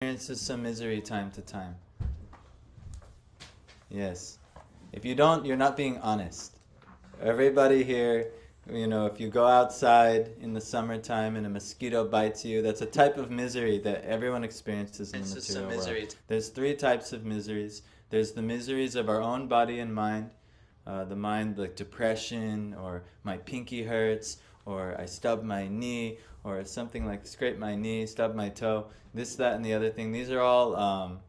experiences some misery time to time. Yes. If you don't, you're not being honest. Everybody here, if you go outside in the summertime and a mosquito bites you, that's a type of misery that everyone experiences in the material world. There's three types of miseries. There's the miseries of our own body and mind. The mind, like depression, or my pinky hurts, or I stubbed my knee, or something like scrape my knee, stub my toe, this, that, and the other thing. These are all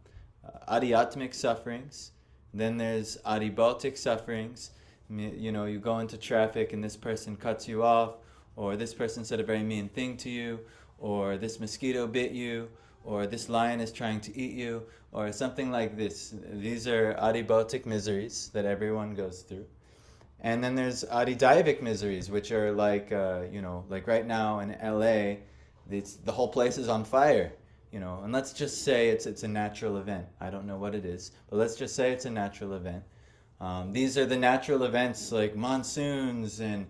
adhyatmic sufferings. Then there's adibautic sufferings. You go into traffic and this person cuts you off, or this person said a very mean thing to you, or this mosquito bit you, or this lion is trying to eat you, or something like this. These are adibautic miseries that everyone goes through. And then there's adidaivic miseries, which are like right now in LA, the whole place is on fire. And let's just say it's a natural event. I don't know what it is, but let's just say it's a natural event. These are the natural events like monsoons and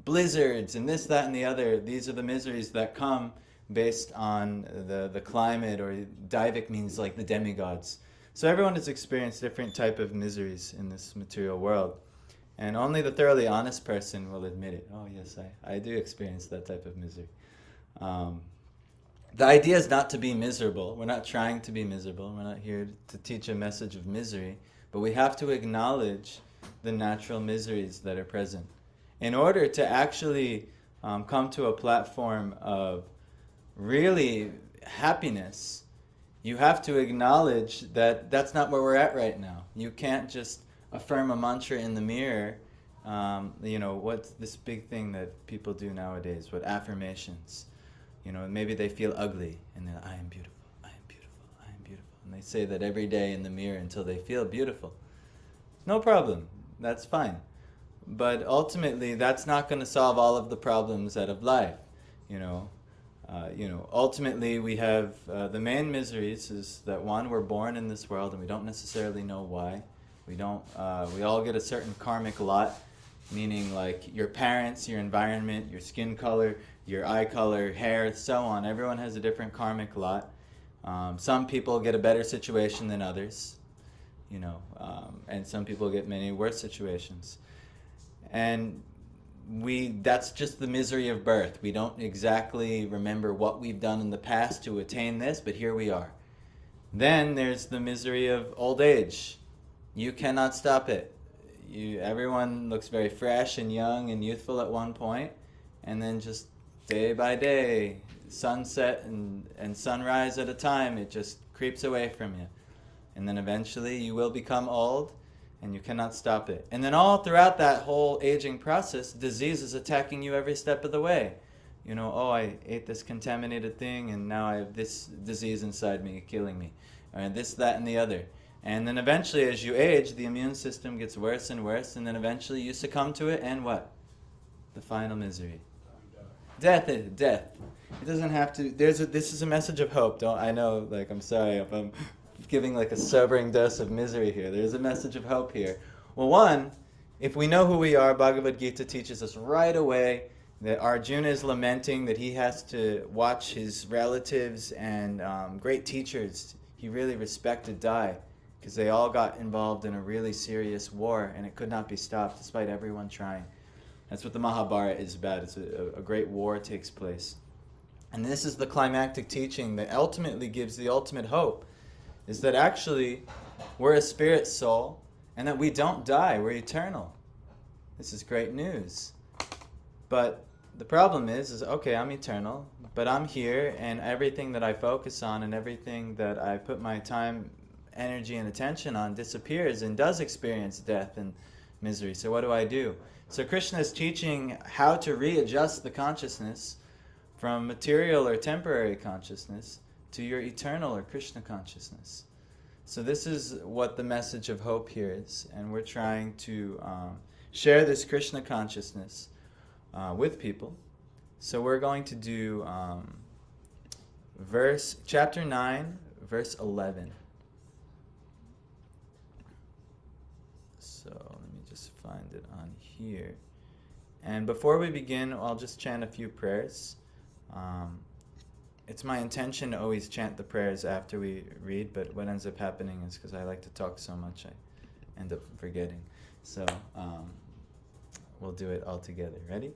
blizzards and this, that, and the other. These are the miseries that come based on the climate, or daivic means like the demigods. So everyone has experienced different type of miseries in this material world. And only the thoroughly honest person will admit it. Oh yes, I do experience that type of misery. The idea is not to be miserable. We're not trying to be miserable. We're not here to teach a message of misery. But we have to acknowledge the natural miseries that are present. In order to actually come to a platform of really happiness, you have to acknowledge that that's not where we're at right now. You can't just affirm a mantra in the mirror. What's this big thing that people do nowadays? What affirmations? Maybe they feel ugly and they're like, I am beautiful, I am beautiful, I am beautiful. And they say that every day in the mirror until they feel beautiful. No problem. That's fine. But ultimately, that's not going to solve all of the problems out of life. Ultimately, we have the main miseries is that, one, we're born in this world and we don't necessarily know why. We all get a certain karmic lot, meaning like your parents, your environment, your skin color, your eye color, hair, so on. Everyone has a different karmic lot. Some people get a better situation than others, and some people get many worse situations. And that's just the misery of birth. We don't exactly remember what we've done in the past to attain this, but here we are. Then there's the misery of old age. You cannot stop it. Everyone looks very fresh and young and youthful at one point, and then just day by day, sunset and sunrise at a time, it just creeps away from you. And then eventually you will become old, and you cannot stop it. And then all throughout that whole aging process, disease is attacking you every step of the way. I ate this contaminated thing, and now I have this disease inside me killing me. Or this, that, and the other. And then eventually, as you age, the immune system gets worse and worse, and then eventually you succumb to it, and what? The final misery. Death. It doesn't have to. This is a message of hope. I'm sorry if I'm giving like a sobering dose of misery here. There's a message of hope here. Well, one, if we know who we are, Bhagavad Gita teaches us right away that Arjuna is lamenting that he has to watch his relatives and great teachers he really respected die, because they all got involved in a really serious war and it could not be stopped despite everyone trying. That's what the Mahabharata is about. It's a great war takes place. And this is the climactic teaching that ultimately gives the ultimate hope, is that actually we're a spirit soul and that we don't die, we're eternal. This is great news. But the problem is okay, I'm eternal, but I'm here, and everything that I focus on and everything that I put my time, energy, and attention on disappears and does experience death and misery. So what do? So Krishna is teaching how to readjust the consciousness from material or temporary consciousness to your eternal or Krishna consciousness. So this is what the message of hope here is, and we're trying to share this Krishna consciousness with people. So we're going to do chapter 9, verse 11. So let me just find it on here. And before we begin, I'll just chant a few prayers. it's my intention to always chant the prayers after we read, but what ends up happening is because I like to talk so much, I end up forgetting. So we'll do it all together. Ready?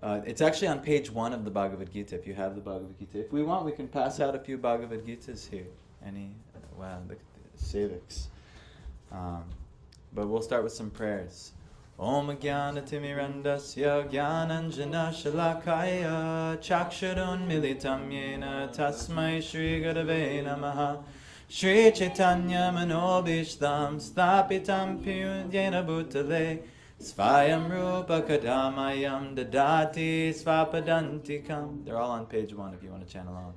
It's actually on page 1 of the Bhagavad Gita, if you have the Bhagavad Gita. If we want, we can pass out a few Bhagavad Gitas here. Wow, look at the civics. But we'll start with some prayers. Om Jnana Timirandasya Jnananjana Shalakaya Chakshurun Militam Yena Tasmai Shri Gurave Namaha Shri Chaitanya Manobishtam Stapitam Pyena Bhutale Svayam Rupa Kadamayam Dadati Svapadantikam. They're all on page 1 if you want to chant along.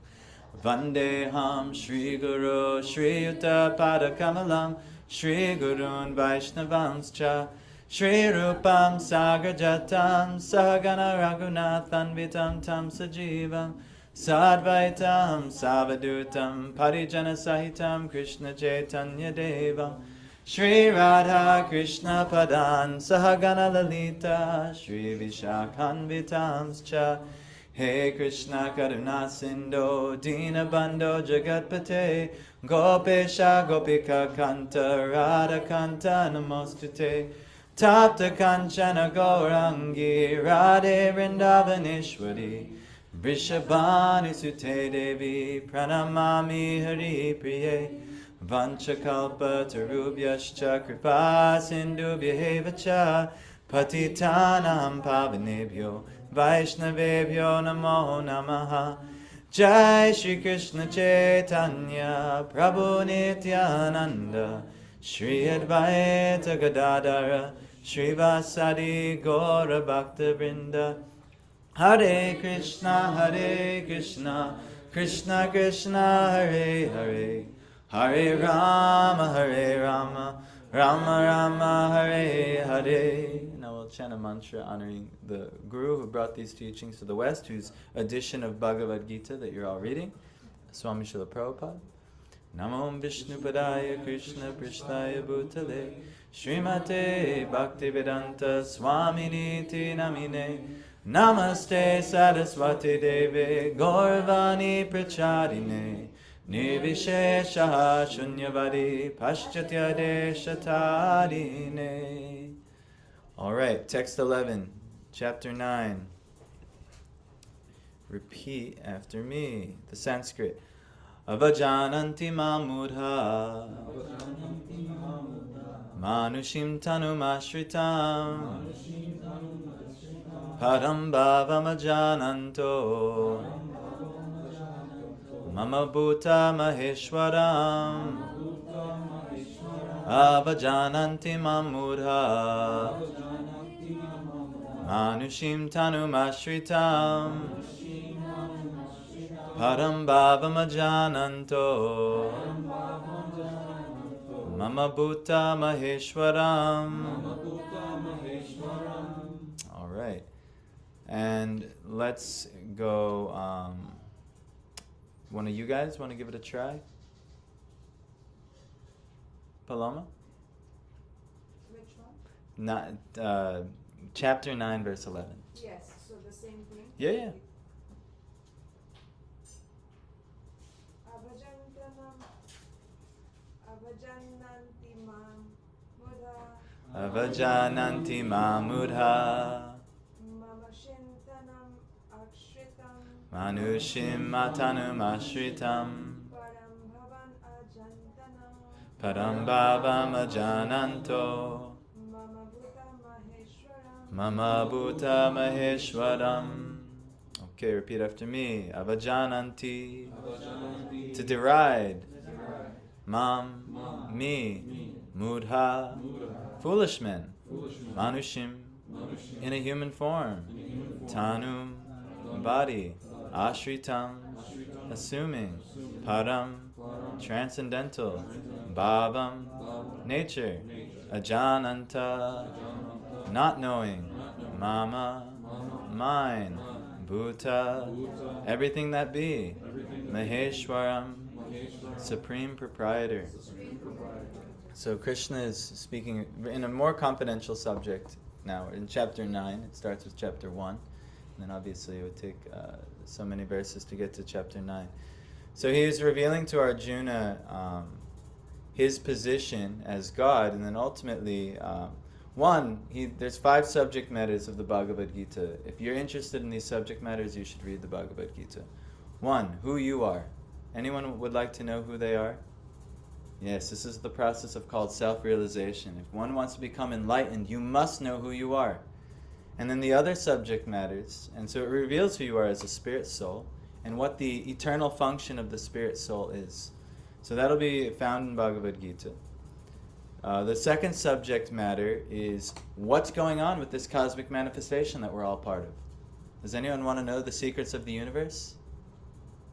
Vandeham Shri Guru Shri Yuta Padakamalam Shri Gurun Vaishnavamscha Shri Rupam Sagarjatam Sahagana Raghunathan Vitam Tam Sajivam Sadvaitam Savadutam Parijana Sahitam Krishna Chaitanya Devam Shri Radha Krishna Padan Sahagana Lalita Shri Vishakhan Vitamscha He Krishna Karuna Sindho Dina Bandho Jagatpate Gopesha Gopika Kanta Radha Kanta Namostute Tapta Kanchana Gaurangi Radhe Vrindavaneshwari Vrishabhani Sute Devi Pranamami Hari Priye Vanchakalpa Tarubhyascha Kripa Sindhubhya Cha Patitanam Pavanebhyo Vaishnavebhyo Namo Namaha Jai Shri Krishna Chaitanya Prabhu Nityananda Shri Advaita Gadadara Shri Vasadi Gaura Bhakta Vrinda Hare Krishna Krishna Krishna Hare Hare Hare Rama Rama Rama Hare Hare. Now we'll chant a mantra honoring the Guru who brought these teachings to the West, whose edition of Bhagavad Gita that you're all reading, Swami Srila Prabhupada. Namo Vishnu Padaya Krishna Prishtaya Bhutale Srimate Bhaktivedanta Swaminiti Namine Namaste Saraswati Deve Gauravani Pracharine Nirvishesha Shunyavadi Paschatya Deshatarine. All right, text 11, chapter 9. Repeat after me, the Sanskrit. Avajananti mamudha Manushim tanumashritam Param bhavamajananto Mama bhuta maheshwaram Avajananti mamudha Manushim tanumashritam Param bhavamajananto Mama bhuta maheshwaram. All right. And let's go, one of you guys want to give it a try? Paloma? Which one? Not, chapter 9, verse 11. Yes, so the same thing? Yeah. Avajananti mamudha Mamashintanam akshritam Manushim matanum ashritam Param bhavan ajantanam Param bhavam ajananto Mama bhuta maheshwaram. Okay, repeat after me. Avajananti. To deride. Mam. Me. Mudha. Foolish men. Manushim. In a human form. Tanum. Body. Ashritam. Assuming. Param. Transcendental. Bhavam. Nature. Ajananta. Not knowing. Mama. Mine. Bhuta. Everything that be. Maheshwaram. Supreme Proprietor. So Krishna is speaking in a more confidential subject now. In chapter 9, it starts with chapter 1. And then obviously it would take so many verses to get to chapter 9. So he is revealing to Arjuna his position as God, and then ultimately, there's 5 subject matters of the Bhagavad Gita. If you're interested in these subject matters, you should read the Bhagavad Gita. 1, who you are. Anyone would like to know who they are? Yes, this is the process of called self-realization. If one wants to become enlightened, you must know who you are. And then the other subject matters, and so it reveals who you are as a spirit soul and what the eternal function of the spirit soul is. So that'll be found in Bhagavad Gita. The second subject matter is what's going on with this cosmic manifestation that we're all part of. Does anyone want to know the secrets of the universe?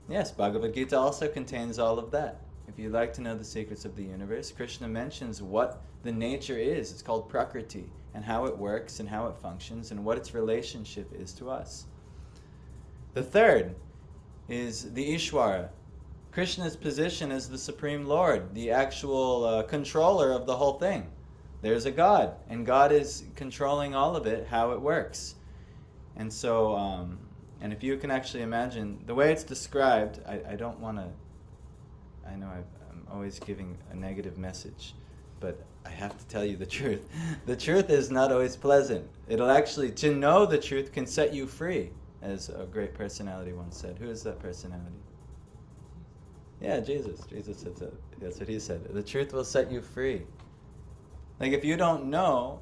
Yes, Bhagavad Gita also contains all of that. If you'd like to know the secrets of the universe, Krishna mentions what the nature is. It's called Prakriti, and how it works and how it functions and what its relationship is to us. The third is the Ishvara, Krishna's position as the Supreme Lord, the actual controller of the whole thing. There's a God, and God is controlling all of it, how it works. And so, and if you can actually imagine, the way it's described, I don't want to, I know I'm always giving a negative message, but I have to tell you the truth. The truth is not always pleasant. It'll actually, to know the truth can set you free, as a great personality once said. Who is that personality? Yeah, Jesus. Jesus said that. That's what he said. The truth will set you free. Like if you don't know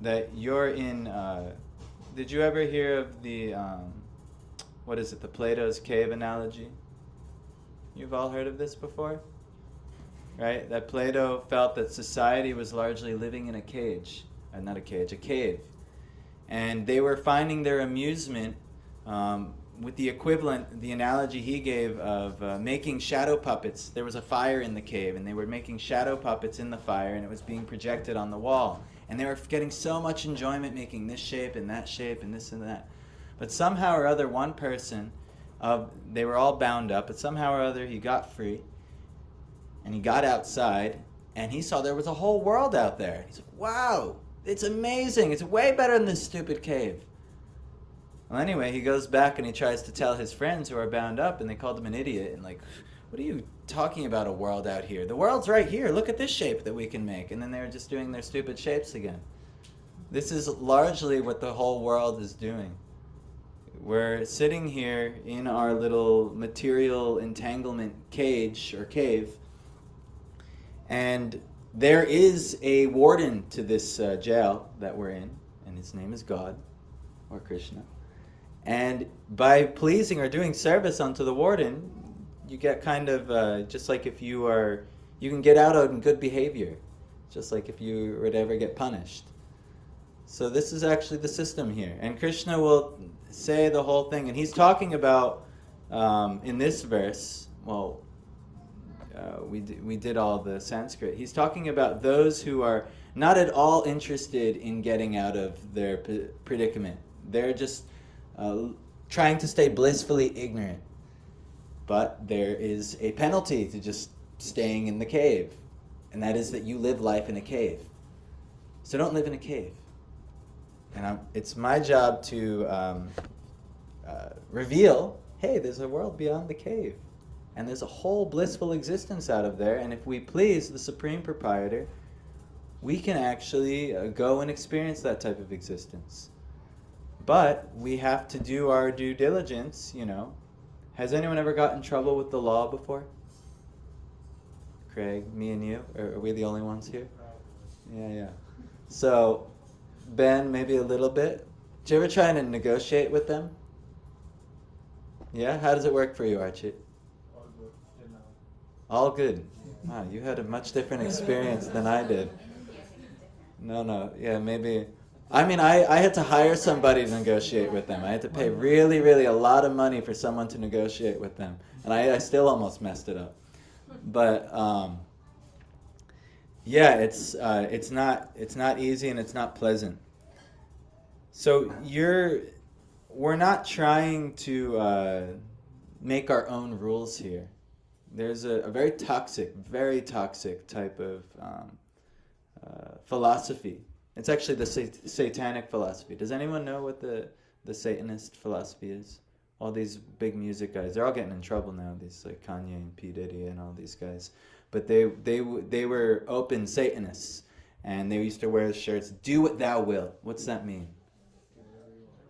that you're in, did you ever hear of the, what is it, the Plato's cave analogy? You've all heard of this before? Right? That Plato felt that society was largely living in a cage. Not a cage, a cave. And they were finding their amusement with the equivalent, the analogy he gave of making shadow puppets. There was a fire in the cave, and they were making shadow puppets in the fire, and it was being projected on the wall. And they were getting so much enjoyment making this shape and this and that. But somehow or other, one person, they were all bound up, but somehow or other he got free, and he got outside, and he saw there was a whole world out there. He's like, wow, it's amazing. It's way better than this stupid cave. Well, anyway, he goes back and he tries to tell his friends who are bound up, and they called him an idiot, and like, what are you talking about, a world out here? The world's right here. Look at this shape that we can make. And then they were just doing their stupid shapes again. This is largely what the whole world is doing. We're sitting here in our little material entanglement cage or cave, and there is a warden to this jail that we're in, and his name is God, or Krishna. And by pleasing or doing service unto the warden, you get kind of, just like if you can get out on good behavior, just like if you would ever get punished. So this is actually the system here. And Krishna will say the whole thing, and he's talking about, in this verse, well, we did all the Sanskrit. He's talking about those who are not at all interested in getting out of their predicament. They're just trying to stay blissfully ignorant. But there is a penalty to just staying in the cave, and that is that you live life in a cave. So don't live in a cave. And it's my job to reveal, hey, there's a world beyond the cave. And there's a whole blissful existence out of there. And if we please the Supreme Proprietor, we can actually go and experience that type of existence. But we have to do our due diligence, you know. Has anyone ever got in trouble with the law before? Craig, me and you? Are we the only ones here? Yeah. So, Ben, maybe a little bit. Did you ever try to negotiate with them? Yeah? How does it work for you, Archie? All good. Wow, you had a much different experience than I did. No. Yeah, maybe. I mean, I had to hire somebody to negotiate with them. I had to pay really, really a lot of money for someone to negotiate with them. And I still almost messed it up. But, yeah, it's not easy and it's not pleasant. So we're not trying to make our own rules here. There's a very toxic type of philosophy. It's actually the satanic philosophy. Does anyone know what the Satanist philosophy is? All these big music guys, they're all getting in trouble now. These like Kanye and P Diddy and all these guys, but they were open Satanists, and they used to wear shirts. Do what thou wilt. What's that mean?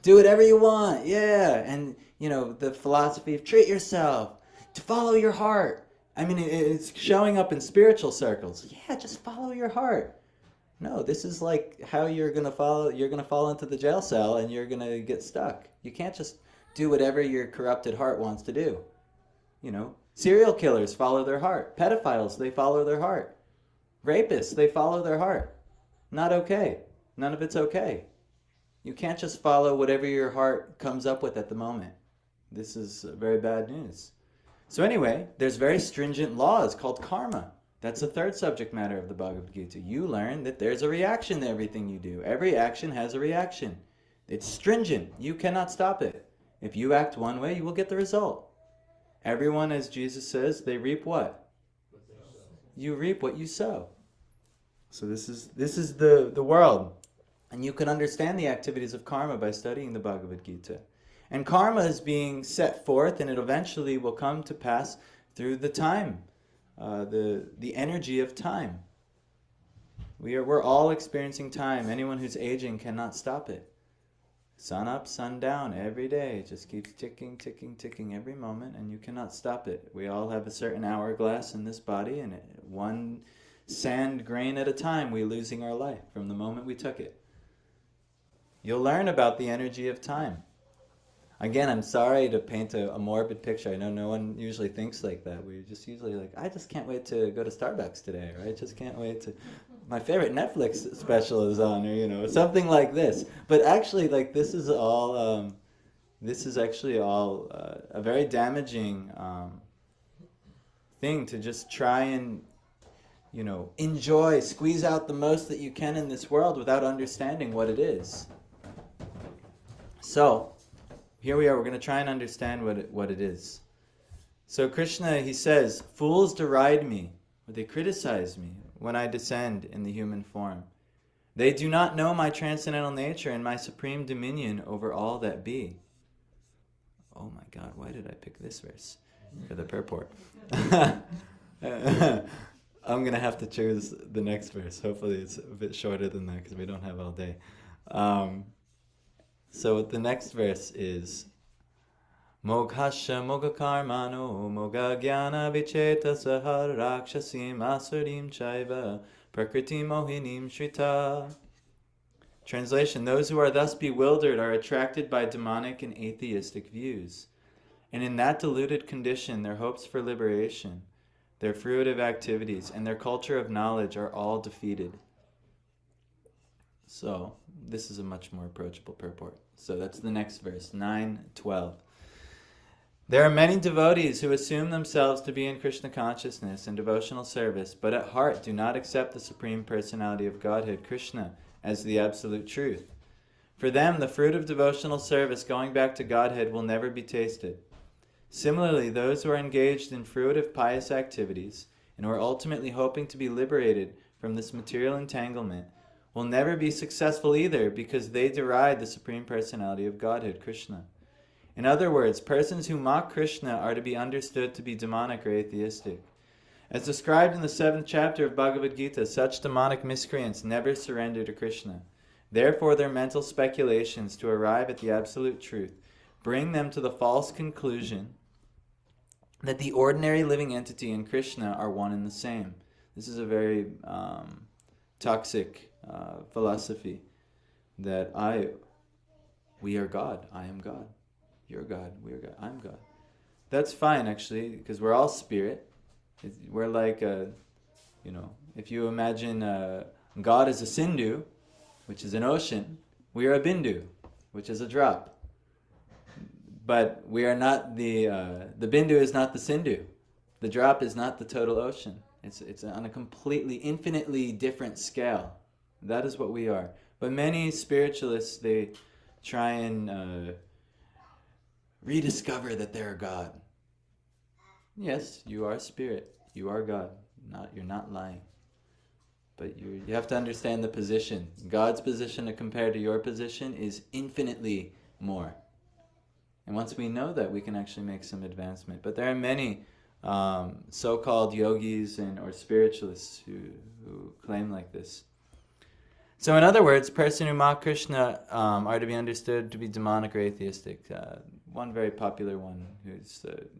Do whatever you want. Yeah, and the philosophy of treat yourself, to follow your heart. I mean, it's showing up in spiritual circles. Yeah, just follow your heart. No, this is like how you're gonna fall into the jail cell and you're gonna get stuck. You can't just do whatever your corrupted heart wants to do. Serial killers follow their heart. Pedophiles, they follow their heart. Rapists, they follow their heart. Not okay. None of it's okay. You can't just follow whatever your heart comes up with at the moment. This is very bad news. So anyway, there's very stringent laws called karma. That's the third subject matter of the Bhagavad Gita. You learn that there's a reaction to everything you do. Every action has a reaction. It's stringent. You cannot stop it. If you act one way, you will get the result. Everyone, as Jesus says, they reap what? You reap what you sow. So this is the world. And you can understand the activities of karma by studying the Bhagavad Gita. And karma is being set forth, and it eventually will come to pass through the time, the energy of time. We're all experiencing time. Anyone who's aging cannot stop it. Sun up, sun down, every day. It just keeps ticking, ticking, ticking every moment, and you cannot stop it. We all have a certain hourglass in this body, and one sand grain at a time, we're losing our life from the moment we took it. You'll learn about the energy of time. Again, I'm sorry to paint a morbid picture. I know no one usually thinks like that. We're just usually like, I just can't wait to go to Starbucks today, or I just can't wait to... My favorite Netflix special is on, or something like this. But actually, like, this is actually all a very damaging thing to just try and, enjoy, squeeze out the most that you can in this world without understanding what it is. So, here we are, we're going to try and understand what it is. So Krishna, he says, fools deride me, or they criticize me when I descend in the human form. They do not know my transcendental nature and my supreme dominion over all that be. Oh my God, why did I pick this verse for the purport? I'm going to have to choose the next verse. Hopefully it's a bit shorter than that because we don't have all day. So the next verse is Moghasha Moghakarmano Mogha Jnana Vicheta Sahar Rakshasim Asurim Chaiva Prakriti Mohinim Shrita. Translation: those who are thus bewildered are attracted by demonic and atheistic views. And in that deluded condition, their hopes for liberation, their fruitive activities, and their culture of knowledge are all defeated. So, this is a much more approachable purport. So that's the next verse, 9:12. There are many devotees who assume themselves to be in Krishna consciousness and devotional service, but at heart do not accept the Supreme Personality of Godhead, Krishna, as the absolute truth. For them, the fruit of devotional service going back to Godhead will never be tasted. Similarly, those who are engaged in fruitive pious activities and who are ultimately hoping to be liberated from this material entanglement will never be successful either, because they deride the Supreme Personality of Godhead, Krishna. In other words, persons who mock Krishna are to be understood to be demonic or atheistic. As described in the 7th chapter of Bhagavad Gita, such demonic miscreants never surrender to Krishna. Therefore, their mental speculations to arrive at the absolute truth bring them to the false conclusion that the ordinary living entity and Krishna are one and the same. This is a very toxic philosophy, that we are God, I am God, you're God, we are God, I'm God. That's fine, actually, because we're all spirit. We're like if you imagine God as a Sindhu, which is an ocean, we are a Bindu, which is a drop. But we are not the Bindu is not the Sindhu. The drop is not the total ocean. It's on a completely, infinitely different scale. That is what we are. But many spiritualists, they try and rediscover that they're God. Yes, you are spirit. You are God. You're not lying. But you have to understand the position. God's position compared to your position is infinitely more. And once we know that, we can actually make some advancement. But there are many so-called yogis or spiritualists who claim like this. So in other words, person who mock Krishna are to be understood to be demonic or atheistic. One very popular one,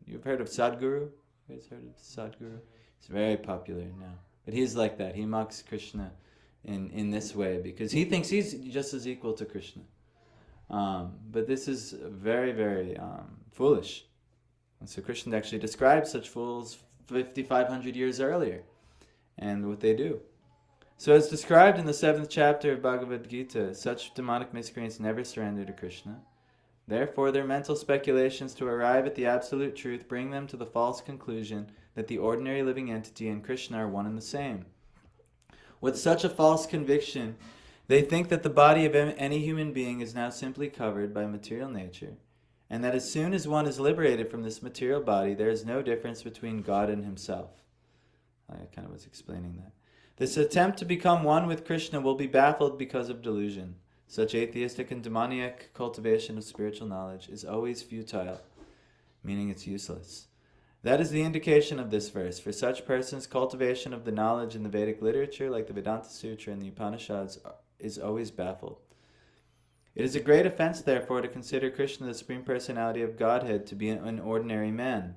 you've heard of Sadhguru? You guys heard of Sadhguru? He's very popular now. But he's like that. He mocks Krishna in this way because he thinks he's just as equal to Krishna. But this is very, very foolish. And so Krishna actually describes such fools 5,500 years earlier and what they do. So as described in the 7th chapter of Bhagavad Gita, such demonic miscreants never surrender to Krishna. Therefore, their mental speculations to arrive at the absolute truth bring them to the false conclusion that the ordinary living entity and Krishna are one and the same. With such a false conviction, they think that the body of any human being is now simply covered by material nature, and that as soon as one is liberated from this material body, there is no difference between God and himself. I kind of was explaining that. This attempt to become one with Krishna will be baffled because of delusion. Such atheistic and demoniac cultivation of spiritual knowledge is always futile, meaning it's useless. That is the indication of this verse. For such persons, cultivation of the knowledge in the Vedic literature, like the Vedanta Sutra and the Upanishads, is always baffled. It is a great offense, therefore, to consider Krishna, the Supreme Personality of Godhead, to be an ordinary man.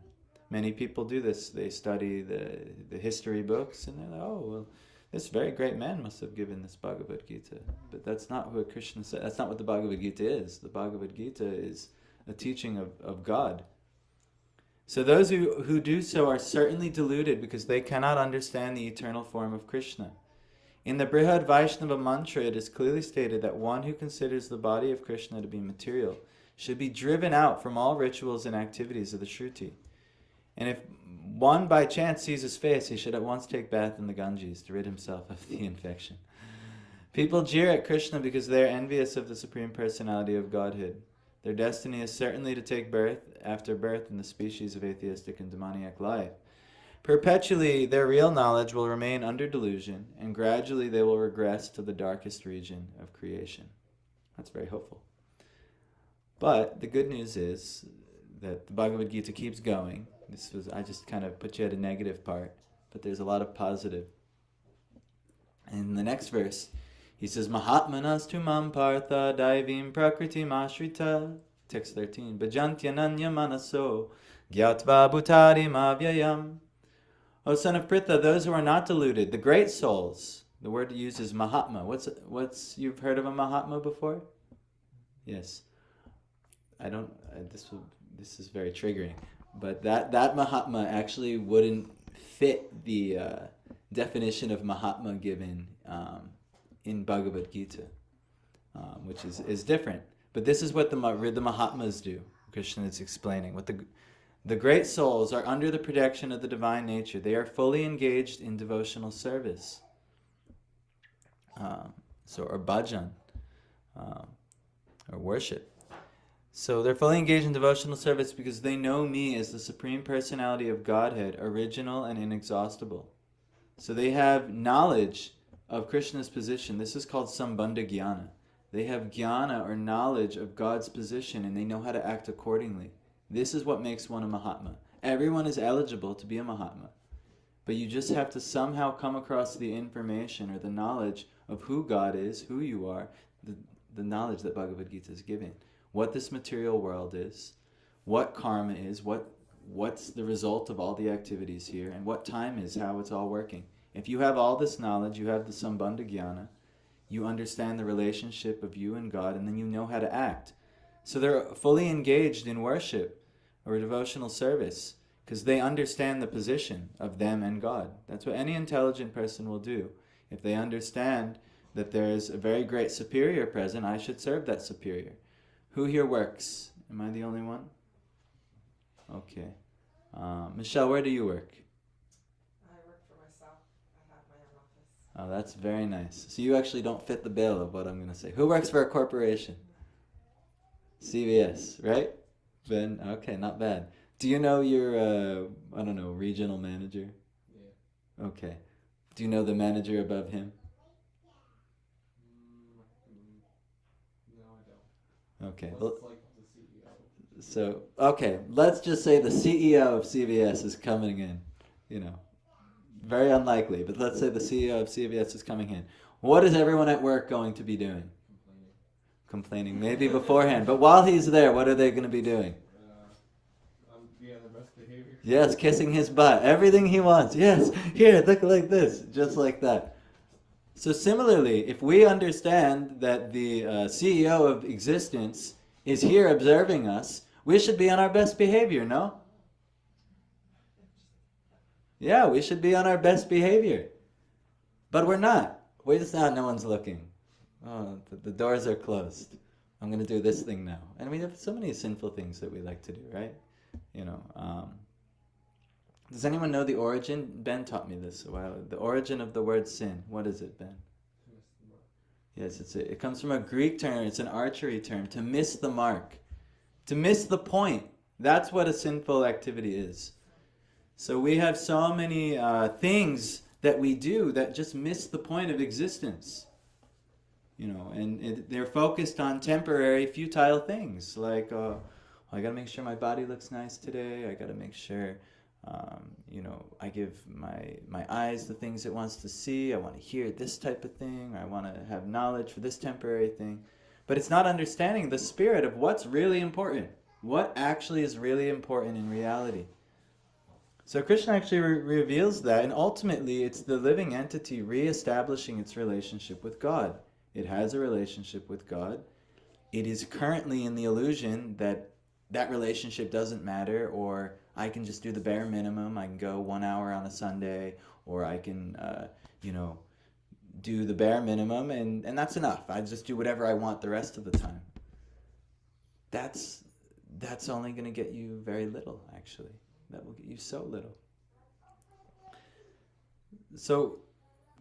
Many people do this. They study the history books, and they're like, oh, well, this very great man must have given this Bhagavad Gita. But that's not what Krishna said. That's not what the Bhagavad Gita is. The Bhagavad Gita is a teaching of God. So those who do so are certainly deluded because they cannot understand the eternal form of Krishna. In the Brihad Vaishnava mantra, it is clearly stated that one who considers the body of Krishna to be material should be driven out from all rituals and activities of the Shruti. And if one by chance sees his face, he should at once take bath in the Ganges to rid himself of the infection. People jeer at Krishna because they are envious of the Supreme Personality of Godhead. Their destiny is certainly to take birth after birth in the species of atheistic and demoniac life. Perpetually, their real knowledge will remain under delusion, and gradually they will regress to the darkest region of creation. That's very hopeful. But the good news is that the Bhagavad Gita keeps going. I just kind of put you at a negative part, but there's a lot of positive. And in the next verse, he says, Mahatmanas tu mam partha daivim prakriti mashrita. Text 13. Bhajantyananya manaso gyatva bhutari mavyayam. O son of Pritha, those who are not deluded, the great souls. The word used is Mahatma. You've heard of a Mahatma before? Yes. This is very triggering. But that Mahatma actually wouldn't fit the definition of Mahatma given in Bhagavad Gita, which is different. But this is what the Mahatmas do. Krishna is explaining. What the great souls are under the protection of the divine nature. They are fully engaged in devotional service. Or bhajan, or worship. So they're fully engaged in devotional service because they know me as the Supreme Personality of Godhead, original and inexhaustible. So they have knowledge of Krishna's position. This is called Sambandha Jnana. They have jnana or knowledge of God's position and they know how to act accordingly. This is what makes one a Mahatma. Everyone is eligible to be a Mahatma. But you just have to somehow come across the information or the knowledge of who God is, who you are, the knowledge that Bhagavad Gita is giving. What this material world is, what karma is, what's the result of all the activities here, and what time is, how it's all working. If you have all this knowledge, you have the Sambandha Jnana, you understand the relationship of you and God, and then you know how to act. So they're fully engaged in worship or devotional service because they understand the position of them and God. That's what any intelligent person will do. If they understand that there is a very great superior present, I should serve that superior. Who here works? Am I the only one? Okay. Michelle, where do you work? I work for myself. I have my own office. Oh, that's very nice. So you actually don't fit the bill of what I'm going to say. Who works for a corporation? CVS, right? Ben, okay, not bad. Do you know your, regional manager? Yeah. Okay. Do you know the manager above him? No, I don't. Okay. Well, it's like the CEO. So, okay, let's just say the CEO of CVS is coming in. You know, very unlikely, but let's say the CEO of CVS is coming in. What is everyone at work going to be doing? Complaining, maybe beforehand. But while he's there, what are they going to be doing? Yeah, the best behavior. Yes, kissing his butt. Everything he wants. Yes, here, look like this. Just like that. So similarly, if we understand that the CEO of existence is here observing us, we should be on our best behavior, no? Yeah, we should be on our best behavior. But we're not. We're just not. No one's looking. Oh, the doors are closed. I'm going to do this thing now. And we have so many sinful things that we like to do, right? You know, does anyone know the origin? Ben taught me this a while ago. The origin of the word sin. What is it, Ben? Yes, it comes from a Greek term. It's an archery term. To miss the mark. To miss the point. That's what a sinful activity is. So we have so many things that we do that just miss the point of existence. You know, and they're focused on temporary, futile things. Like, I got to make sure my body looks nice today. I got to make sure, you know, I give my eyes the things it wants to see. I want to hear this type of thing. I want to have knowledge for this temporary thing. But it's not understanding the spirit of what's really important. What actually is really important in reality. So Krishna actually reveals that, and ultimately it's the living entity reestablishing its relationship with God. It has a relationship with God. It is currently in the illusion that that relationship doesn't matter, or I can just do the bare minimum. I can go 1 hour on a Sunday, or I can, you know, do the bare minimum, and that's enough. I just do whatever I want the rest of the time. That's only going to get you very little, actually. That will get you so little. So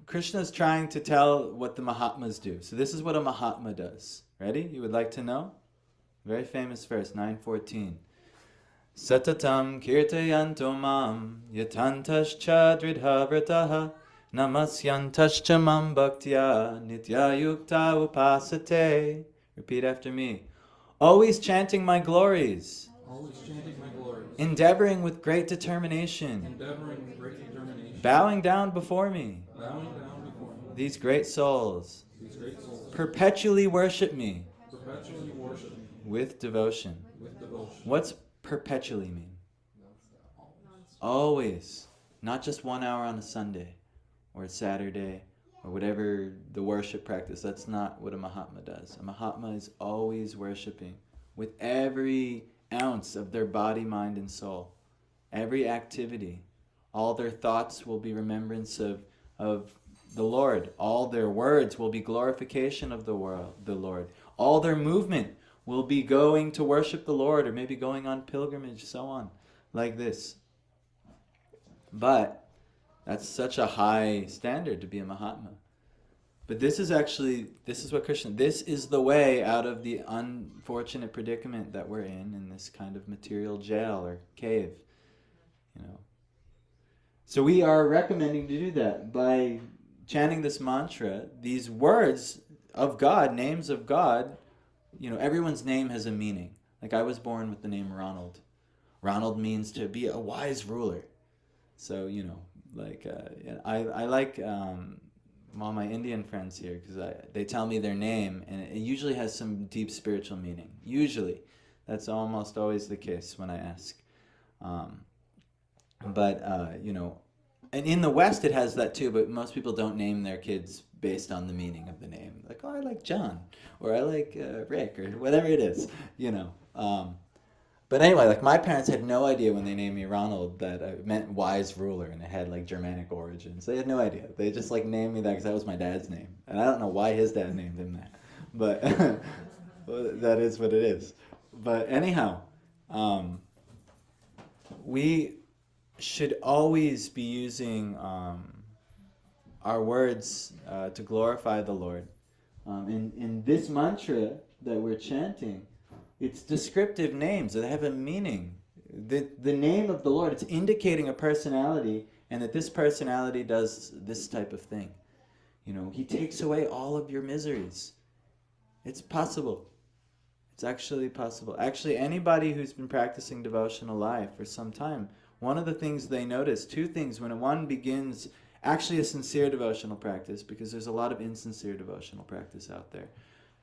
Krishna's trying to tell what the Mahatmas do. So this is what a Mahatma does. Ready? You would like to know? Very famous verse, 9:14. Satatam kirtayanto mam yatantascha dridha vrataha namasyantascha mam bhaktya nityayukta upasate. Repeat after me. Always chanting my glories. Always chanting my glories. Endeavoring with great determination. Endeavoring with great determination. Bowing down before me. Bowing down before me. These great souls. These great souls. Perpetually worship me. Perpetually worship me. With devotion. With devotion. What's perpetually mean? Always. Not just 1 hour on a Sunday or a Saturday or whatever the worship practice. That's not what a Mahatma does. A Mahatma is always worshiping with every ounce of their body, mind, and soul. Every activity. All their thoughts will be remembrance of the Lord. All their words will be glorification of the Lord. All their movement will be going to worship the Lord, or maybe going on pilgrimage, so on, like this. But that's such a high standard to be a Mahatma. But this is what Krishna, this is the way out of the unfortunate predicament that we're in this kind of material jail or cave, you know. So we are recommending to do that by chanting this mantra, these words of God, names of God. You know, everyone's name has a meaning. Like I was born with the name Ronald. Ronald means to be a wise ruler. So, you know, like I like all my Indian friends here because they tell me their name and it usually has some deep spiritual meaning. Usually. That's almost always the case when I ask. But you know, and in the West it has that too, but most people don't name their kids based on the meaning of the name. Like, oh, I like John, or I like Rick, or whatever it is, you know. But anyway, like my parents had no idea when they named me Ronald that it meant wise ruler, and it had like Germanic origins. They had no idea. They just like named me that because that was my dad's name, and I don't know why his dad named him that, but that is what it is. But anyhow, we should always be using our words to glorify the Lord. In this mantra that we're chanting, it's descriptive names that have a meaning. The name of the Lord, it's indicating a personality, and that this personality does this type of thing. You know, He takes away all of your miseries. It's possible. It's actually possible. Actually, anybody who's been practicing devotional life for some time, one of the things they notice, two things, when one begins actually a sincere devotional practice, because there's a lot of insincere devotional practice out there.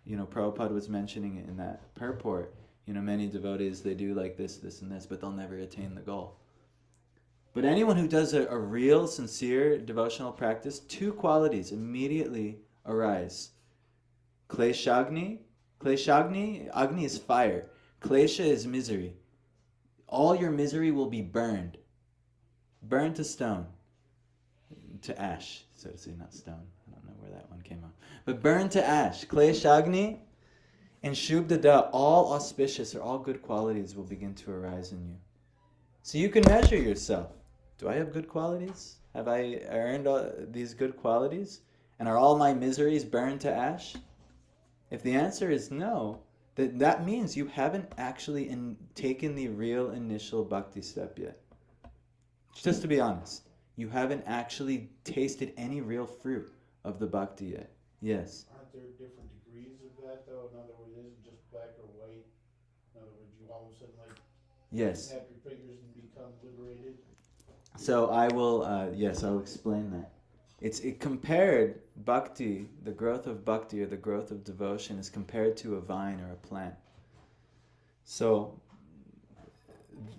Prabhupada was mentioning it in that purport. Many devotees, they do like this, this, and this, but they'll never attain the goal. But anyone who does a real, sincere devotional practice, two qualities immediately arise. Kleshagni. Agni is fire. Klesha is misery. All your misery will be burned. Burned to stone. To ash, so to say, not stone. I don't know where that one came out. But burned to ash. Kleshagni and Shubdada, all auspicious or all good qualities will begin to arise in you. So you can measure yourself. Do I have good qualities? Have I earned all these good qualities? And are all my miseries burned to ash? If the answer is no, that means you haven't actually taken the real initial bhakti step yet. Just to be honest, you haven't actually tasted any real fruit of the bhakti yet. Yes? Aren't there different degrees of that, though? In other words, it isn't just black or white. In other words, you all of a sudden, Yes. snap your fingers and become liberated. So I will, I'll explain that. It compared bhakti, the growth of bhakti or the growth of devotion is compared to a vine or a plant. So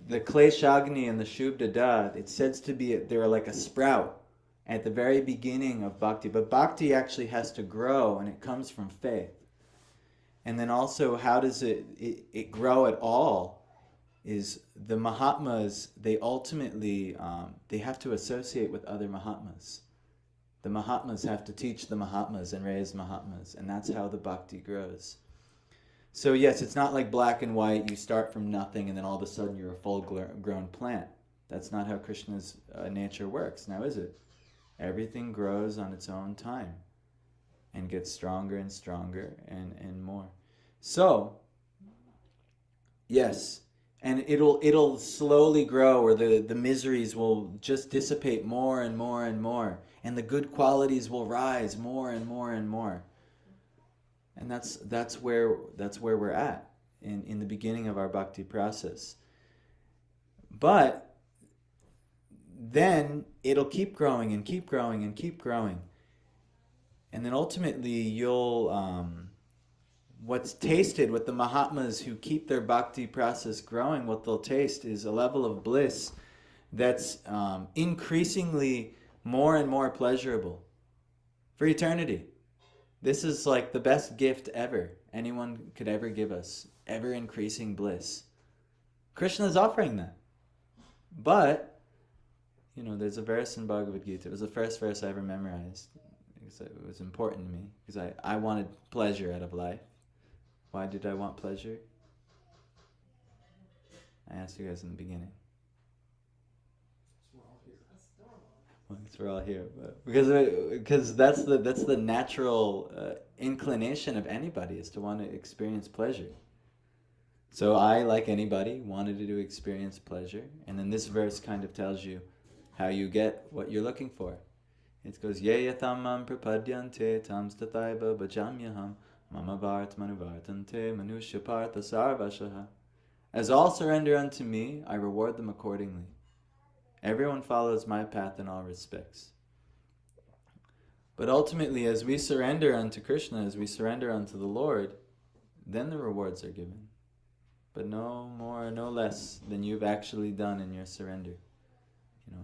the kleshagni and the shubdada, it's said to be, they're like a sprout at the very beginning of bhakti. But bhakti actually has to grow, and it comes from faith. And then also, how does it grow at all? Is the Mahatmas, they ultimately, they have to associate with other Mahatmas. The Mahatmas have to teach the Mahatmas and raise Mahatmas, and that's how the bhakti grows. So yes, it's not like black and white, you start from nothing and then all of a sudden you're a full-grown plant. That's not how Krishna's nature works, now is it? Everything grows on its own time and gets stronger and stronger and more. So, yes, and it'll slowly grow, or the miseries will just dissipate more and more and more, and the good qualities will rise more and more and more. And that's where we're at in the beginning of our bhakti process. But then it'll keep growing and keep growing and keep growing, and then ultimately you'll what's tasted with the Mahatmas who keep their bhakti process growing, what they'll taste is a level of bliss that's increasingly more and more pleasurable for eternity. This is like the best gift ever anyone could ever give us, ever increasing bliss. Krishna is offering that. But, there's a verse in Bhagavad Gita. It was the first verse I ever memorized because it was important to me, because I wanted pleasure out of life. Why did I want pleasure? I asked you guys in the beginning. We're all here. That's normal. Well, we're all here, but because that's the natural inclination of anybody, is to want to experience pleasure. So I, like anybody, wanted to experience pleasure, and then this verse kind of tells you how you get what you're looking for. It goes, Ye yatamam prapadyante tam stataiva bhajamyaham mama vart manuvartante manusya partha sarvashaha. As all surrender unto me, I reward them accordingly. Everyone follows my path in all respects. But ultimately, as we surrender unto Krishna, as we surrender unto the Lord, then the rewards are given. But no more, no less than you've actually done in your surrender.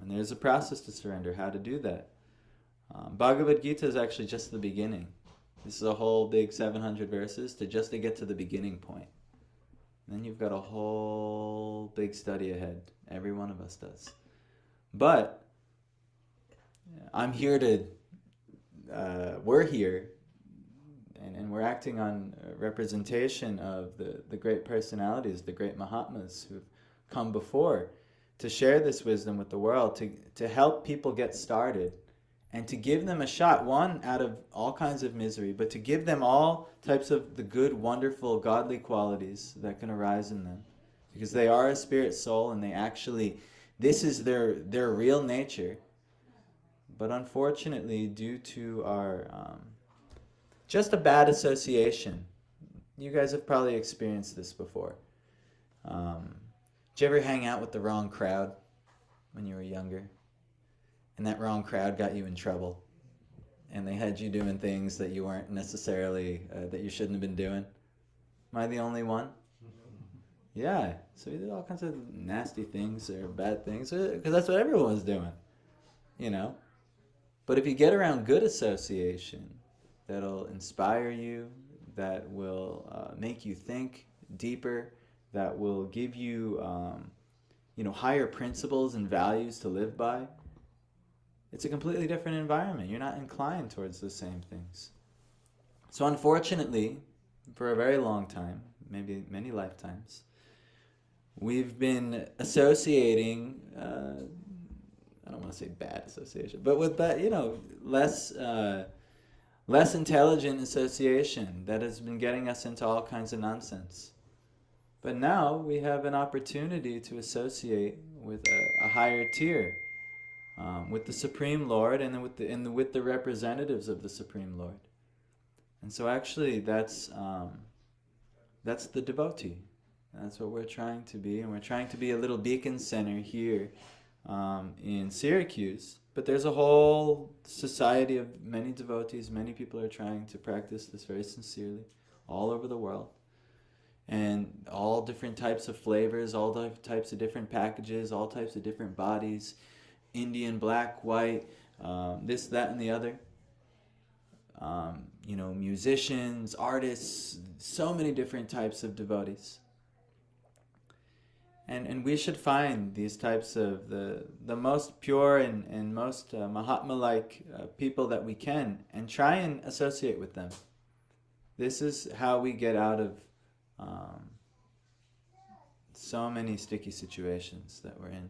And there's a process to surrender, how to do that. Bhagavad Gita is actually just the beginning. This is a whole big 700 verses to get to the beginning point. And then you've got a whole big study ahead. Every one of us does. But I'm here to, we're here, and we're acting on representation of the great personalities, the great Mahatmas who've come before, to share this wisdom with the world, to help people get started, and to give them a shot, one, out of all kinds of misery, but to give them all types of the good, wonderful, godly qualities that can arise in them. Because they are a spirit soul, and they actually, this is their real nature. But unfortunately, due to our just a bad association, you guys have probably experienced this before. Did you ever hang out with the wrong crowd when you were younger? And that wrong crowd got you in trouble. And they had you doing things that you weren't necessarily, that you shouldn't have been doing. Am I the only one? Yeah. So we did all kinds of nasty things or bad things, because that's what everyone was doing, you know. But if you get around good association, that'll inspire you, that will make you think deeper, that will give you, higher principles and values to live by, it's a completely different environment. You're not inclined towards the same things. So unfortunately, for a very long time, maybe many lifetimes, we've been associating, I don't want to say bad association, but with that, less intelligent association that has been getting us into all kinds of nonsense. But now we have an opportunity to associate with a higher tier, with the Supreme Lord, and then with the representatives of the Supreme Lord. And so actually that's the devotee. That's what we're trying to be, and we're trying to be a little beacon center here in Syracuse. But there's a whole society of many devotees. Many people are trying to practice this very sincerely all over the world. And all different types of flavors, all types of different packages, all types of different bodies, Indian, black, white, this, that, and the other. Musicians, artists, so many different types of devotees. And we should find these types of the most pure and most Mahatma-like people that we can, and try and associate with them. This is how we get out of so many sticky situations that we're in.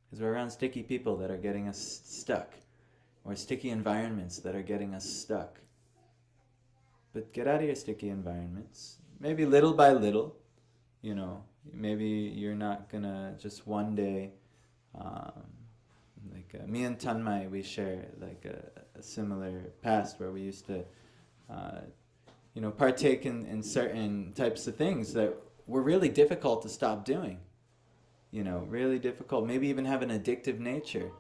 Because we're around sticky people that are getting us stuck, or sticky environments that are getting us stuck. But get out of your sticky environments, maybe little by little. Maybe you're not gonna just one day, me and Tanmay, we share a similar past where we used to partake in certain types of things that were really difficult to stop doing. Really difficult, maybe even have an addictive nature.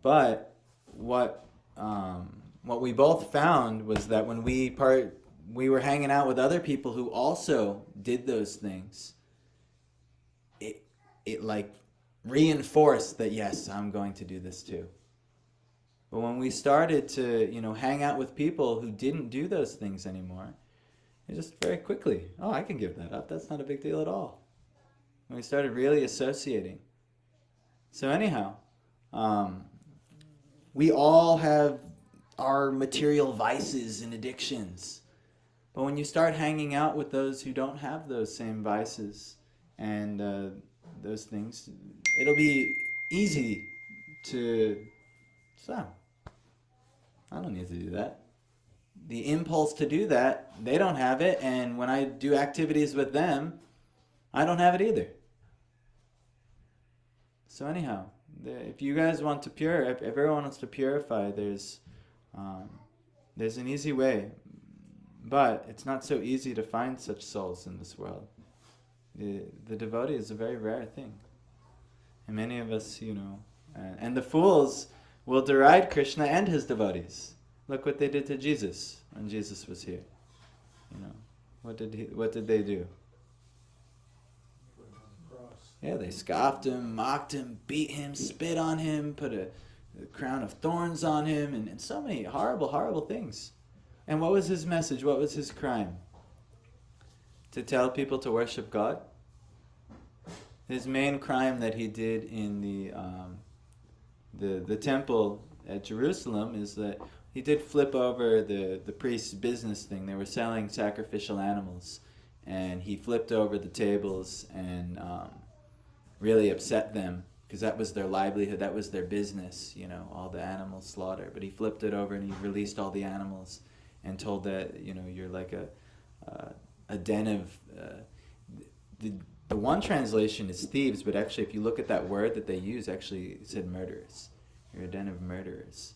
But what we both found was that when we were hanging out with other people who also did those things, it reinforced that, yes, I'm going to do this too. But when we started to, hang out with people who didn't do those things anymore, it just very quickly, I can give that up. That's not a big deal at all. When we started really associating. So anyhow, we all have our material vices and addictions. But when you start hanging out with those who don't have those same vices and those things, it'll be easy to stop. I don't need to do that. The impulse to do that, they don't have it, and when I do activities with them, I don't have it either. So anyhow, if you guys want to if everyone wants to purify, there's an easy way, but it's not so easy to find such souls in this world. The devotee is a very rare thing, and many of us, and the fools will deride Krishna and his devotees. Look what they did to Jesus when Jesus was here. What did they do? Yeah, they scoffed him, mocked him, beat him, spit on him, put a crown of thorns on him, and so many horrible, horrible things. And what was his message? What was his crime? To tell people to worship God? His main crime that he did in the temple at Jerusalem is that he did flip over the priest's business thing. They were selling sacrificial animals, and he flipped over the tables and really upset them, because that was their livelihood, that was their business, all the animal slaughter. But he flipped it over and he released all the animals and told that, you're like a den of... The one translation is thieves, but actually if you look at that word that they use, actually it said murderers. You're a den of murderers.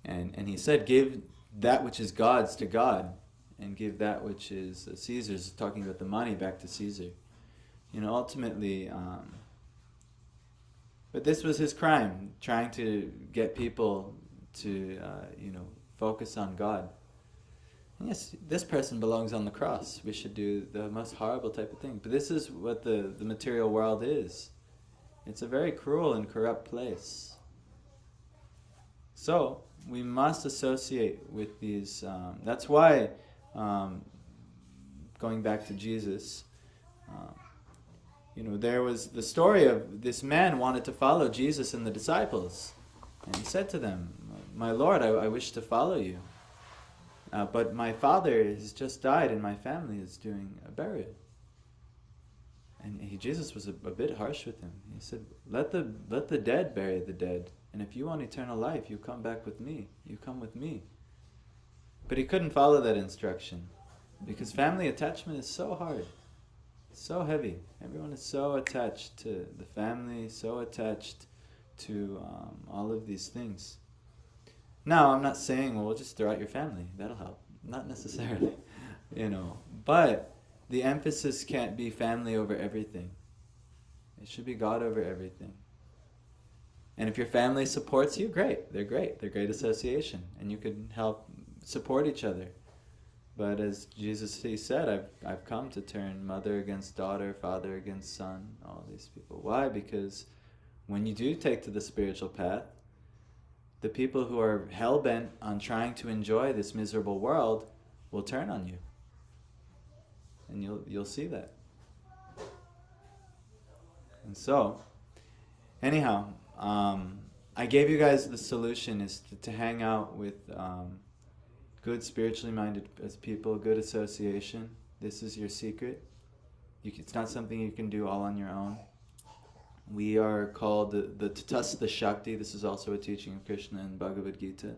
And he said, that which is God's to God, and give that which is Caesar's, talking about the money, back to Caesar. Ultimately, but this was his crime, trying to get people to, focus on God. And yes, this person belongs on the cross. We should do the most horrible type of thing. But this is what the material world is. It's a very cruel and corrupt place. So, we must associate with these. That's why, going back to Jesus, there was the story of this man wanted to follow Jesus and the disciples. And he said to them, "My Lord, I wish to follow you. But my father has just died and my family is doing a burial." And Jesus was a bit harsh with him. He said, let the dead bury the dead. And if you want eternal life, you come back with me. You come with me. But he couldn't follow that instruction, because family attachment is so hard. It's so heavy. Everyone is so attached to the family, so attached to all of these things. Now, I'm not saying, well, just throw out your family. That'll help. Not necessarily, But the emphasis can't be family over everything. It should be God over everything. And if your family supports you, great. They're great. They're great association. And you can help support each other. But as Jesus, he said, I've come to turn mother against daughter, father against son, all these people. Why? Because when you do take to the spiritual path, the people who are hell-bent on trying to enjoy this miserable world will turn on you. And you'll see that. And so, anyhow, I gave you guys the solution is to hang out with good spiritually minded people, good association. This is your secret. It's not something you can do all on your own. We are called the Tatastha Shakti. This is also a teaching of Krishna in Bhagavad Gita.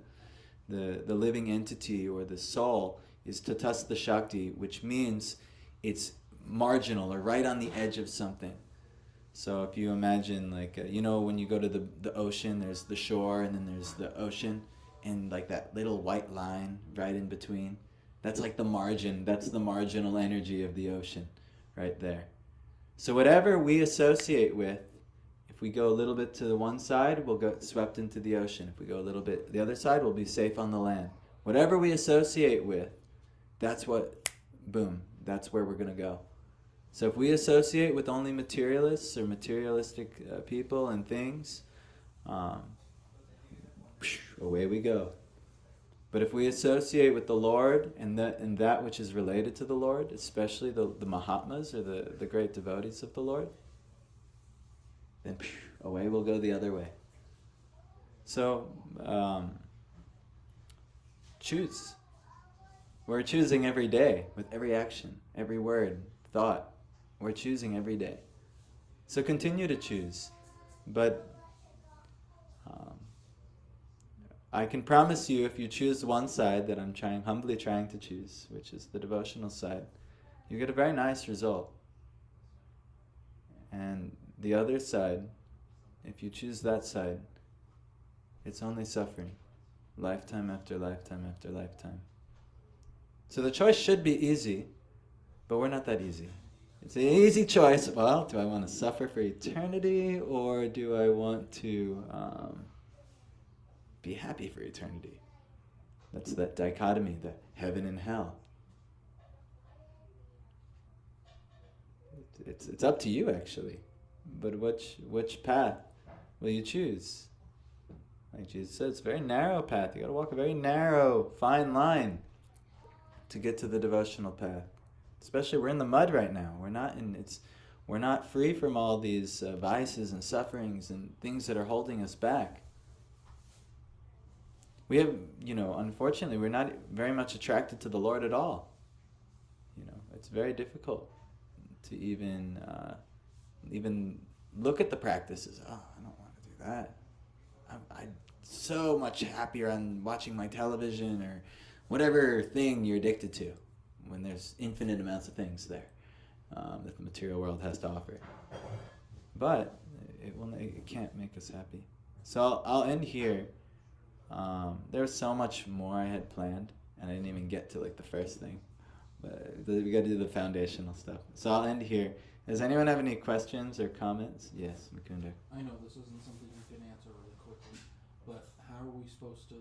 The living entity or the soul is Tatastha Shakti, which means it's marginal or right on the edge of something. So if you imagine, when you go to the ocean, there's the shore and then there's the ocean, and like that little white line right in between, that's like the margin. That's the marginal energy of the ocean right there. So whatever we associate with, if we go a little bit to the one side, we'll get swept into the ocean. If we go a little bit the other side, we'll be safe on the land. Whatever we associate with, that's that's where we're going to go. So if we associate with only materialists or materialistic people and things, away we go. But if we associate with the Lord and that which is related to the Lord, especially the Mahatmas or the great devotees of the Lord, then away we'll go the other way. So, choose. We're choosing every day with every action, every word, thought. We're choosing every day. So continue to choose. But I can promise you, if you choose one side that I'm humbly trying to choose, which is the devotional side, you get a very nice result. And the other side, if you choose that side, it's only suffering, lifetime after lifetime after lifetime. So the choice should be easy, but we're not that easy. It's an easy choice. Well, do I want to suffer for eternity, or do I want to be happy for eternity? That's that dichotomy, the heaven and hell. It's up to you, actually. But which path will you choose? Like Jesus said, it's a very narrow path. You got to walk a very narrow, fine line to get to the devotional path. Especially, we're in the mud right now. We're not free from all these vices and sufferings and things that are holding us back. We have, unfortunately, we're not very much attracted to the Lord at all. It's very difficult to even look at the practices. Oh, I don't want to do that. I'm so much happier on watching my television or whatever thing you're addicted to, when there's infinite amounts of things there that the material world has to offer. But it can't make us happy. So I'll end here. There was so much more I had planned, and I didn't even get to like the first thing. But we got to do the foundational stuff. So I'll end here. Does anyone have any questions or comments? Yes, Mukunda. I know this isn't something you can answer really quickly, but how are we supposed to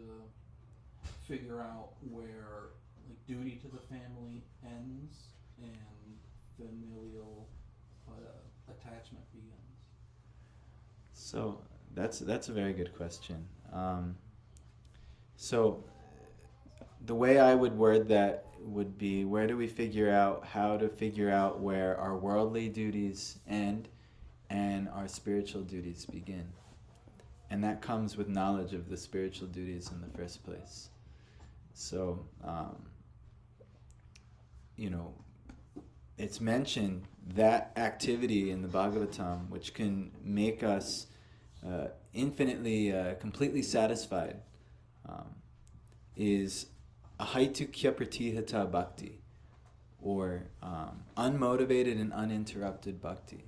figure out where like duty to the family ends and familial attachment begins? So that's a very good question. So the way I would word that would be, where do we figure out how to figure out where our worldly duties end and our spiritual duties begin? And that comes with knowledge of the spiritual duties in the first place. So, it's mentioned that activity in the Bhagavatam, which can make us infinitely, completely satisfied, is ahaitukya pratihata bhakti, or unmotivated and uninterrupted bhakti.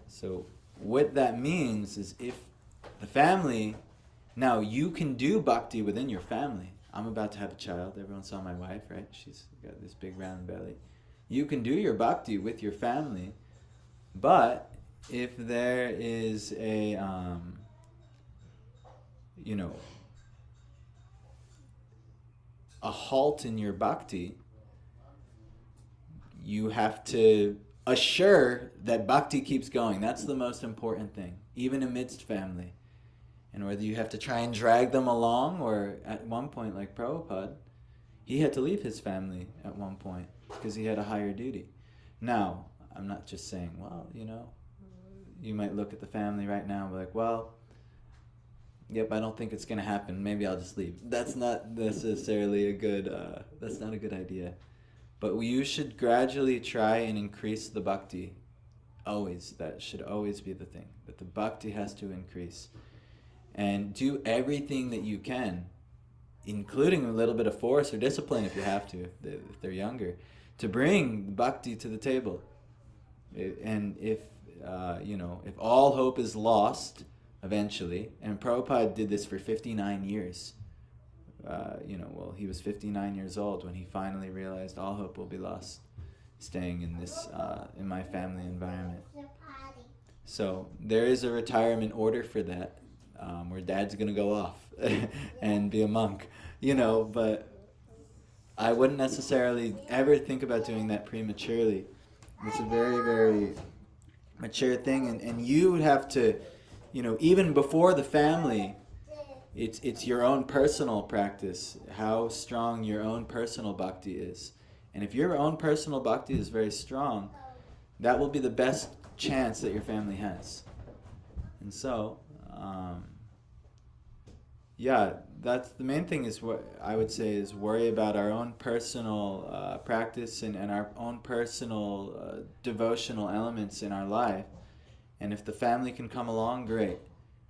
So what that means is, if the family, now you can do bhakti within your family. I'm about to have a child. Everyone saw my wife, right? She's got this big round belly. You can do your bhakti with your family, but if there is a, a halt in your bhakti, you have to assure that bhakti keeps going. That's the most important thing, even amidst family. And whether you have to try and drag them along, or at one point, like Prabhupada, he had to leave his family at one point because he had a higher duty. Now, I'm not just saying, well, you might look at the family right now and be like, well, yep, I don't think it's going to happen. Maybe I'll just leave. That's not necessarily that's not a good idea. But you should gradually try and increase the bhakti. Always. That should always be the thing. That the bhakti has to increase. And do everything that you can, including a little bit of force or discipline if you have to, if they're younger, to bring bhakti to the table. And if all hope is lost eventually, and Prabhupada did this for 59 years, he was 59 years old when he finally realized all hope will be lost staying in this, in my family environment. So there is a retirement order for that, where dad's going to go off and be a monk, but I wouldn't necessarily ever think about doing that prematurely. It's a very, very mature thing, and you would have to, even before the family, it's your own personal practice, how strong your own personal bhakti is. And if your own personal bhakti is very strong, that will be the best chance that your family has. And so, that's the main thing, is what I would say is worry about our own personal practice and our own personal devotional elements in our life. And if the family can come along, great.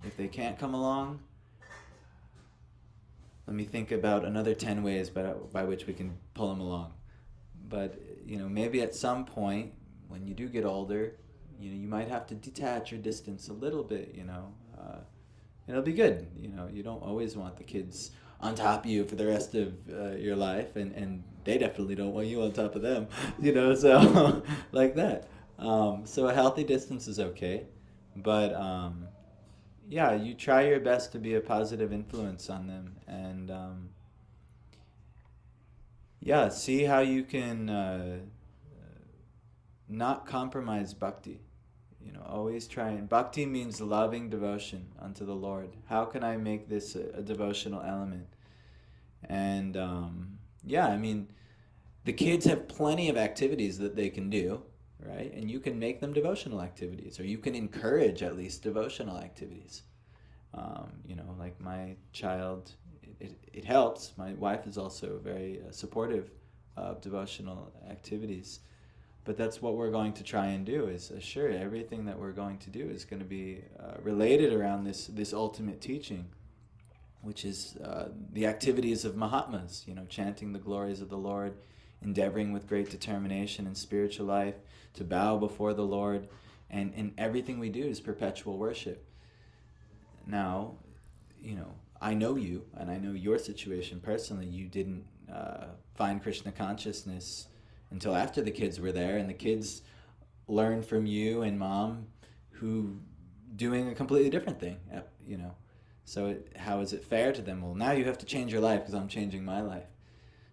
If they can't come along, let me think about another 10 ways by which we can pull them along. But, maybe at some point, when you do get older, you might have to detach or distance a little bit, it'll be good. You don't always want the kids on top of you for the rest of your life, and they definitely don't want you on top of them, so like that. So a healthy distance is okay, but you try your best to be a positive influence on them, and see how you can not compromise bhakti. Always try, and bhakti means loving devotion unto the Lord. How can I make this a devotional element? And the kids have plenty of activities that they can do, right? And you can make them devotional activities, or you can encourage at least devotional activities. Like my child, it helps. My wife is also very supportive of devotional activities. But that's what we're going to try and do, is assure everything that we're going to do is going to be related around this ultimate teaching, which is the activities of Mahatmas, chanting the glories of the Lord, endeavoring with great determination in spiritual life to bow before the Lord, and everything we do is perpetual worship. Now, I know you, and I know your situation personally. You didn't find Krishna consciousness until after the kids were there, and the kids learned from you and mom, who doing a completely different thing, you know. So how is it fair to them? Well, now you have to change your life because I'm changing my life.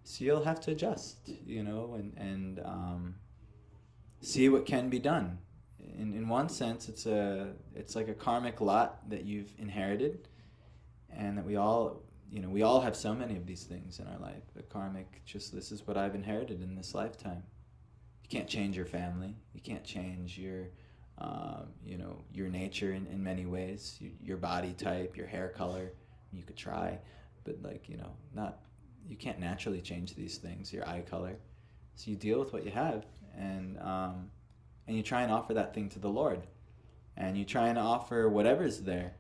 So you'll have to adjust, you know, and see what can be done. In one sense, it's like a karmic lot that you've inherited, and that we all have so many of these things in our life. The karmic, just this is what I've inherited in this lifetime. You can't change your family. You can't change your your nature in many ways. Your body type, your hair color. You could try, but you can't naturally change these things. Your eye color. So you deal with what you have, and you try and offer that thing to the Lord, and you try and offer whatever's there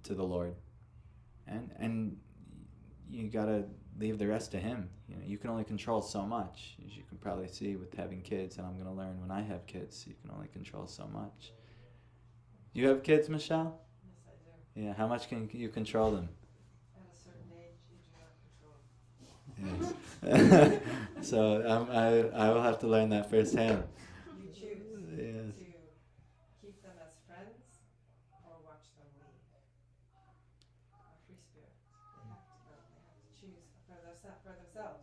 to the Lord, and you gotta leave the rest to Him. You can only control so much, as you can probably see with having kids, and I'm gonna learn when I have kids. You can only control so much. You have kids, Michelle? Yes, I do. Yeah. How much can you control them? At a certain age, you do not control. Yes. So I will have to learn that firsthand. You choose Yes. to keep them as friends or watch them leave. A free spirit. They have to go. They have to choose for themselves.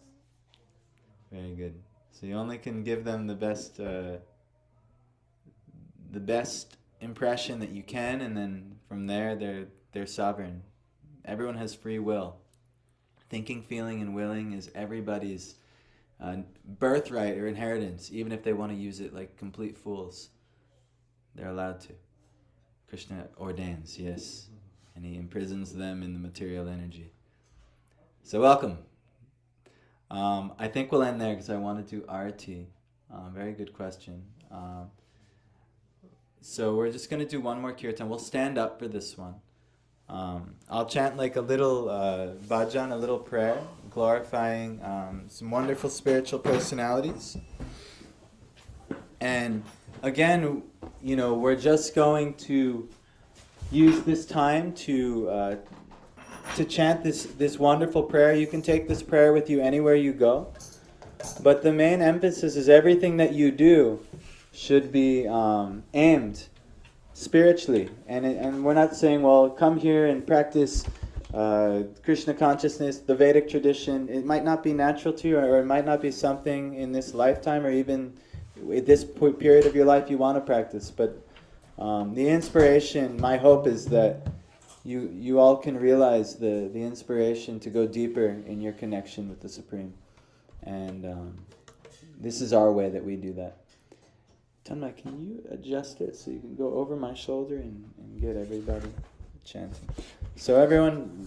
Very good. So you only can give them the best impression that you can, and then from there they're sovereign. Everyone has free will. Thinking, feeling, and willing is everybody's birthright or inheritance, even if they want to use it like complete fools. They're allowed to. Krishna ordains, yes, and he imprisons them in the material energy. So welcome. I think we'll end there because I want to do arati. Very good question. So we're just going to do one more kirtan. We'll stand up for this one. I'll chant like a little bhajan, a little prayer, glorifying some wonderful spiritual personalities. And again, we're just going to use this time to chant this wonderful prayer. You can take this prayer with you anywhere you go. But the main emphasis is everything that you do should be aimed spiritually. And we're not saying, well, come here and practice Krishna consciousness, the Vedic tradition. It might not be natural to you, or it might not be something in this lifetime, or even at this period of your life you want to practice. But the inspiration, my hope is that you all can realize the inspiration to go deeper in your connection with the Supreme. And this is our way that we do that. Tanmay, can you adjust it so you can go over my shoulder and get everybody chanting? So everyone,